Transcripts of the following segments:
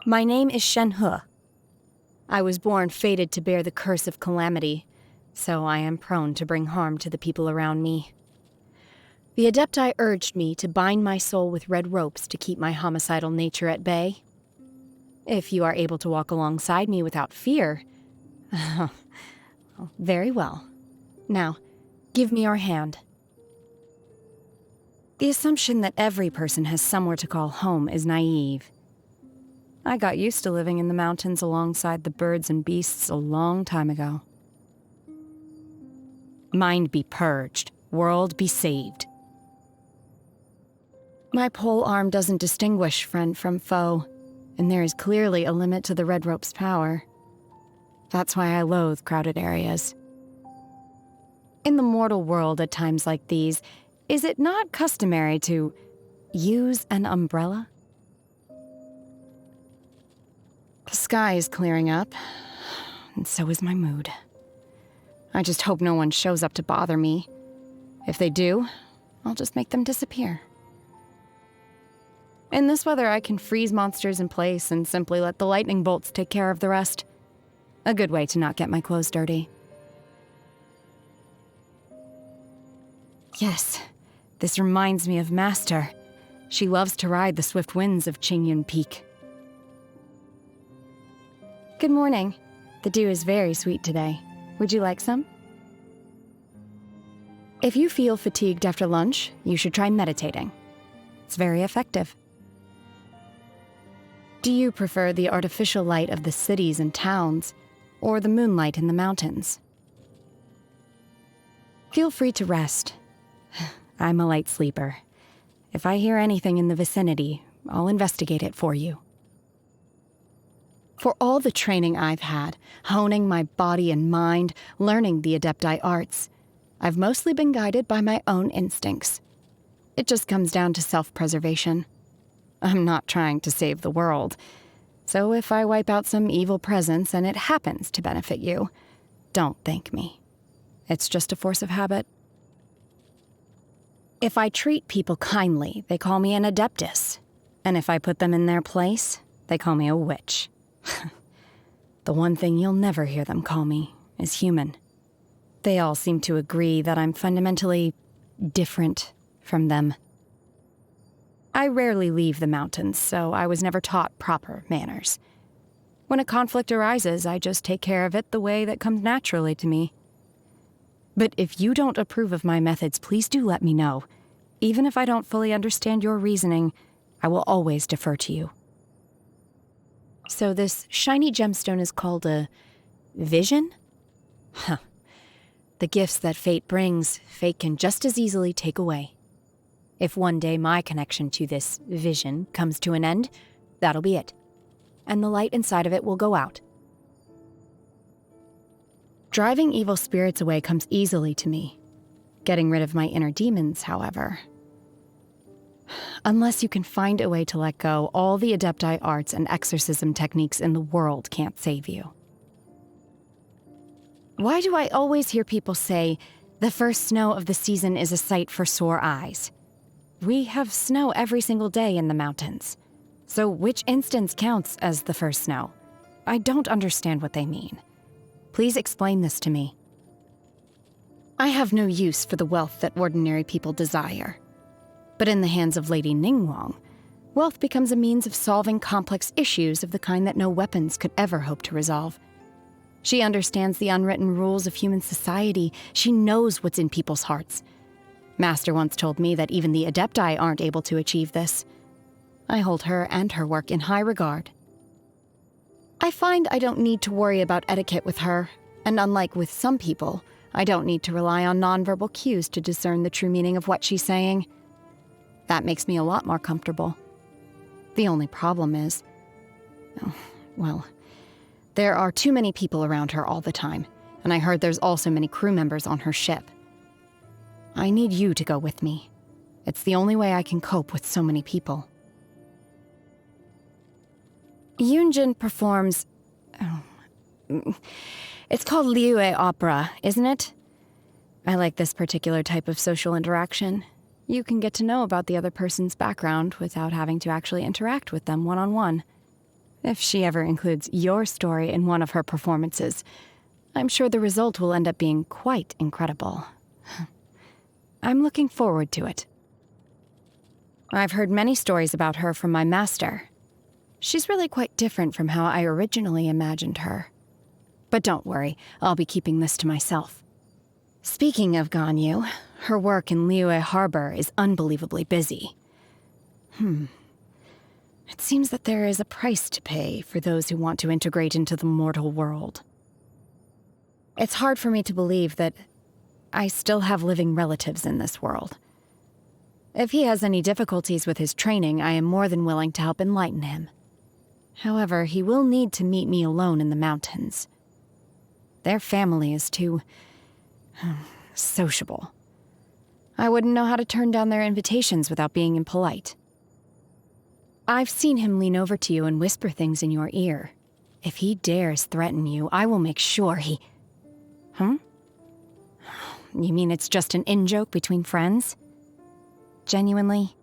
My name is ShenHe. I was born fated to bear the curse of calamity, so I am prone to bring harm to the people around me. The Adepti urged me to bind my soul with red ropes to keep my homicidal nature at bay. If you are able to walk alongside me without fear, very well. Now, give me your hand. The assumption that every person has somewhere to call home is naive. I got used to living in the mountains alongside the birds and beasts a long time ago. Mind be purged, world be saved. My pole arm doesn't distinguish friend from foe, and there is clearly a limit to the red rope's power. That's why I loathe crowded areas. In the mortal world at times like these, is it not customary to use an umbrella? The sky is clearing up, and so is my mood. I just hope no one shows up to bother me. If they do, I'll just make them disappear. In this weather, I can freeze monsters in place and simply let the lightning bolts take care of the rest. A good way to not get my clothes dirty. Yes, this reminds me of Master. She loves to ride the swift winds of Qingyun Peak. Good morning. The dew is very sweet today. Would you like some? If you feel fatigued after lunch, you should try meditating. It's very effective. Do you prefer the artificial light of the cities and towns, or the moonlight in the mountains? Feel free to rest. I'm a light sleeper. If I hear anything in the vicinity, I'll investigate it for you. For all the training I've had, honing my body and mind, learning the Adepti arts, I've mostly been guided by my own instincts. It just comes down to self-preservation. I'm not trying to save the world, so if I wipe out some evil presence and it happens to benefit you, don't thank me. It's just a force of habit. If I treat people kindly, they call me an adeptus, and if I put them in their place, they call me a witch. The one thing you'll never hear them call me is human. They all seem to agree that I'm fundamentally different from them. I rarely leave the mountains, so I was never taught proper manners. When a conflict arises, I just take care of it the way that comes naturally to me. But if you don't approve of my methods, please do let me know. Even if I don't fully understand your reasoning, I will always defer to you. So this shiny gemstone is called a vision? Huh. The gifts that fate brings, fate can just as easily take away. If one day my connection to this vision comes to an end, that'll be it. And the light inside of it will go out. Driving evil spirits away comes easily to me. Getting rid of my inner demons, however. Unless you can find a way to let go, all the Adepti arts and exorcism techniques in the world can't save you. Why do I always hear people say, the first snow of the season is a sight for sore eyes? We have snow every single day in the mountains. So which instance counts as the first snow? I don't understand what they mean. Please explain this to me. I have no use for the wealth that ordinary people desire. But in the hands of Lady Ningguang, wealth becomes a means of solving complex issues of the kind that no weapons could ever hope to resolve. She understands the unwritten rules of human society. She knows what's in people's hearts. Master once told me that even the Adepti aren't able to achieve this. I hold her and her work in high regard. I find I don't need to worry about etiquette with her, and unlike with some people, I don't need to rely on nonverbal cues to discern the true meaning of what she's saying. That makes me a lot more comfortable. The only problem is, well, there are too many people around her all the time, and I heard there's also many crew members on her ship. I need you to go with me. It's the only way I can cope with so many people. Yunjin performs... it's called Liue Opera, isn't it? I like this particular type of social interaction. You can get to know about the other person's background without having to actually interact with them one-on-one. If she ever includes your story in one of her performances, I'm sure the result will end up being quite incredible. I'm looking forward to it. I've heard many stories about her from my master. She's really quite different from how I originally imagined her. But don't worry, I'll be keeping this to myself. Speaking of Ganyu, her work in Liyue Harbor is unbelievably busy. It seems that there is a price to pay for those who want to integrate into the mortal world. It's hard for me to believe that I still have living relatives in this world. If he has any difficulties with his training, I am more than willing to help enlighten him. However, he will need to meet me alone in the mountains. Their family is too sociable. I wouldn't know how to turn down their invitations without being impolite. I've seen him lean over to you and whisper things in your ear. If he dares threaten you, I will make sure he... You mean it's just an in-joke between friends? Genuinely?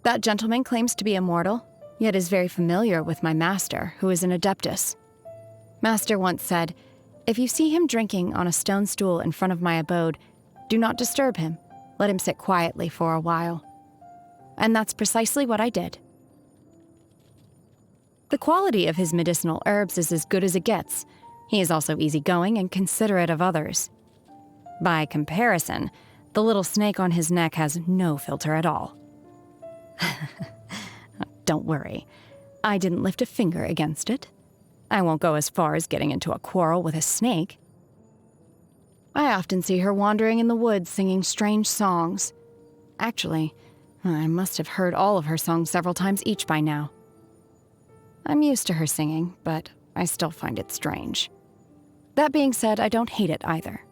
That gentleman claims to be immortal, yet is very familiar with my master, who is an adeptus. Master once said, "If you see him drinking on a stone stool in front of my abode, do not disturb him. Let him sit quietly for a while." And that's precisely what I did. The quality of his medicinal herbs is as good as it gets. He is also easygoing and considerate of others. By comparison, the little snake on his neck has no filter at all. Don't worry, I didn't lift a finger against it. I won't go as far as getting into a quarrel with a snake. I often see her wandering in the woods singing strange songs. Actually, I must have heard all of her songs several times each by now. I'm used to her singing, but I still find it strange. That being said, I don't hate it either.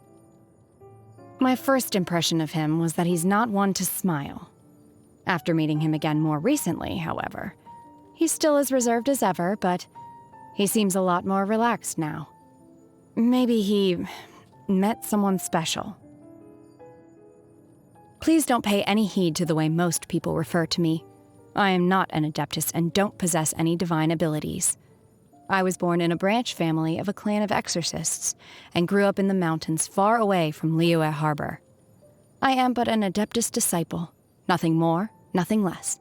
My first impression of him was that he's not one to smile. After meeting him again more recently, however, he's still as reserved as ever, but he seems a lot more relaxed now. Maybe he met someone special. Please don't pay any heed to the way most people refer to me. I am not an adeptus and don't possess any divine abilities. I was born in a branch family of a clan of exorcists and grew up in the mountains far away from Liyue Harbor. I am but an adeptus disciple, nothing more, nothing less.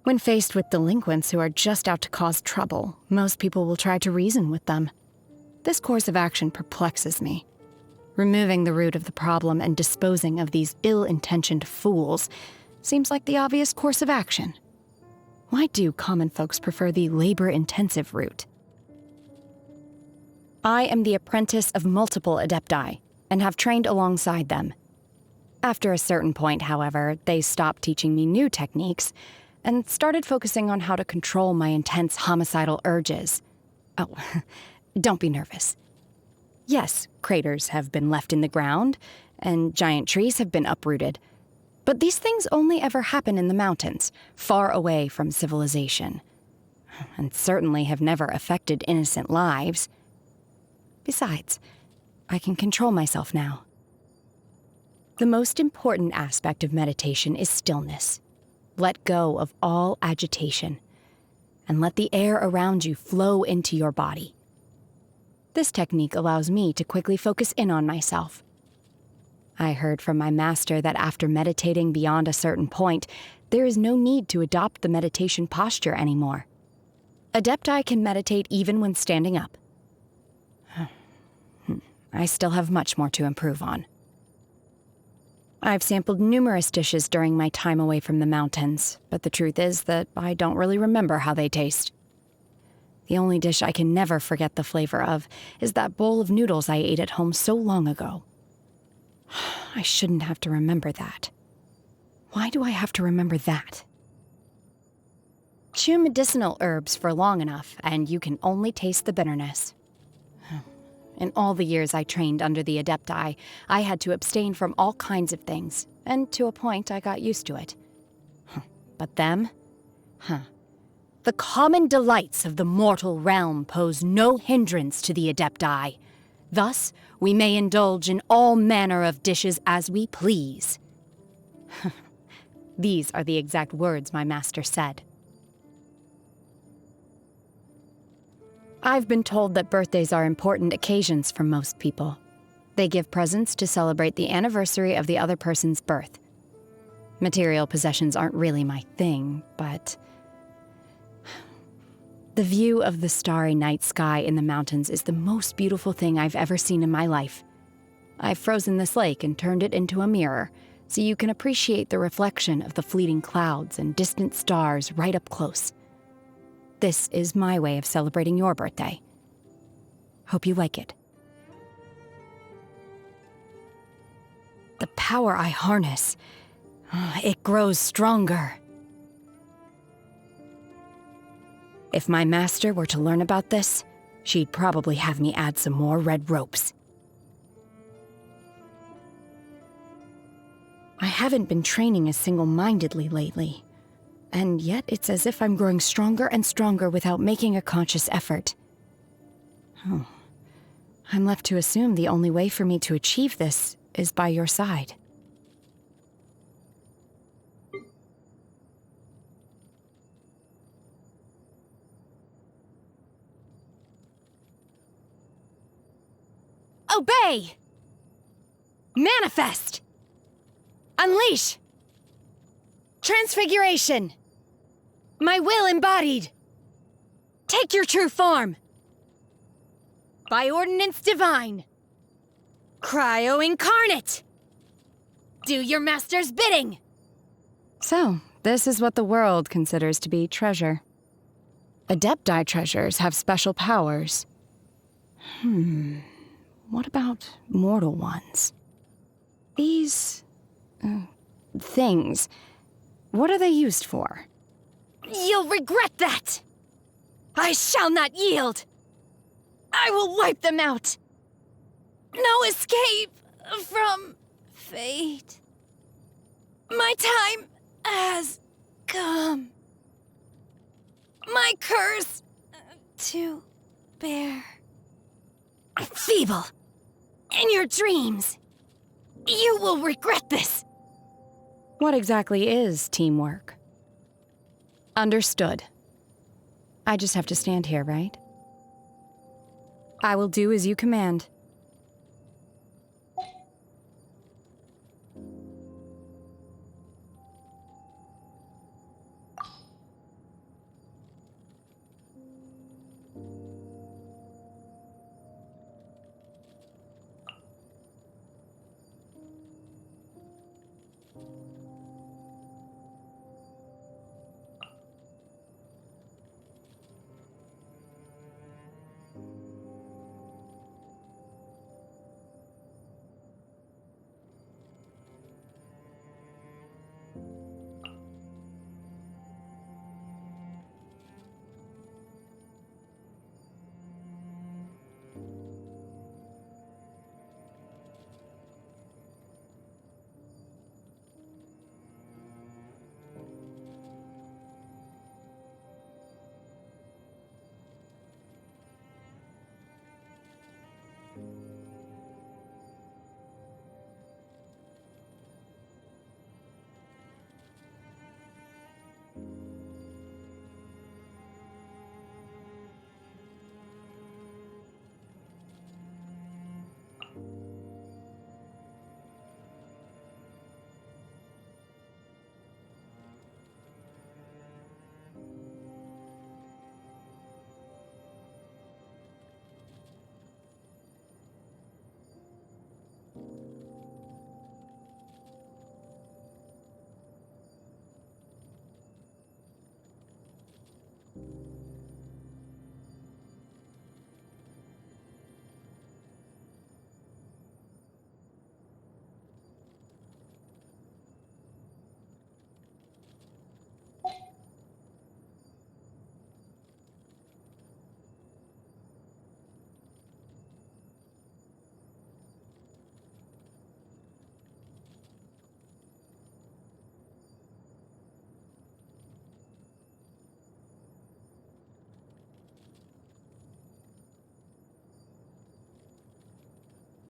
When faced with delinquents who are just out to cause trouble, most people will try to reason with them. This course of action perplexes me. Removing the root of the problem and disposing of these ill-intentioned fools seems like the obvious course of action. Why do common folks prefer the labor-intensive route? I am the apprentice of multiple adepti and have trained alongside them. After a certain point, however, they stopped teaching me new techniques and started focusing on how to control my intense homicidal urges. Oh, don't be nervous. Yes, craters have been left in the ground, and giant trees have been uprooted. But these things only ever happen in the mountains, far away from civilization, and certainly have never affected innocent lives. Besides, I can control myself now. The most important aspect of meditation is stillness. Let go of all agitation, and let the air around you flow into your body. This technique allows me to quickly focus in on myself. I heard from my master that after meditating beyond a certain point, there is no need to adopt the meditation posture anymore. Adepti can meditate even when standing up. I still have much more to improve on. I've sampled numerous dishes during my time away from the mountains, but the truth is that I don't really remember how they taste. The only dish I can never forget the flavor of is that bowl of noodles I ate at home so long ago. I shouldn't have to remember that. Why do I have to remember that? Chew medicinal herbs for long enough, and you can only taste the bitterness. In all the years I trained under the Adepti, I had to abstain from all kinds of things, and to a point I got used to it. But them? The common delights of the mortal realm pose no hindrance to the Adepti. Thus, we may indulge in all manner of dishes as we please. These are the exact words my master said. I've been told that birthdays are important occasions for most people. They give presents to celebrate the anniversary of the other person's birth. Material possessions aren't really my thing, but the view of the starry night sky in the mountains is the most beautiful thing I've ever seen in my life. I've frozen this lake and turned it into a mirror, so you can appreciate the reflection of the fleeting clouds and distant stars right up close. This is my way of celebrating your birthday. Hope you like it. The power I harness, it grows stronger. If my master were to learn about this, she'd probably have me add some more red ropes. I haven't been training as single-mindedly lately, and yet it's as if I'm growing stronger and stronger without making a conscious effort. I'm left to assume the only way for me to achieve this is by your side. Obey! Manifest! Unleash! Transfiguration! My will embodied! Take your true form! By ordinance divine! Cryo incarnate! Do your master's bidding! So, this is what the world considers to be treasure. Adepti treasures have special powers. What about mortal ones? These things, what are they used for? You'll regret that! I shall not yield! I will wipe them out! No escape from fate. My time has come. My curse to bear. Feeble! In your dreams! You will regret this! What exactly is teamwork? Understood. I just have to stand here, right? I will do as you command.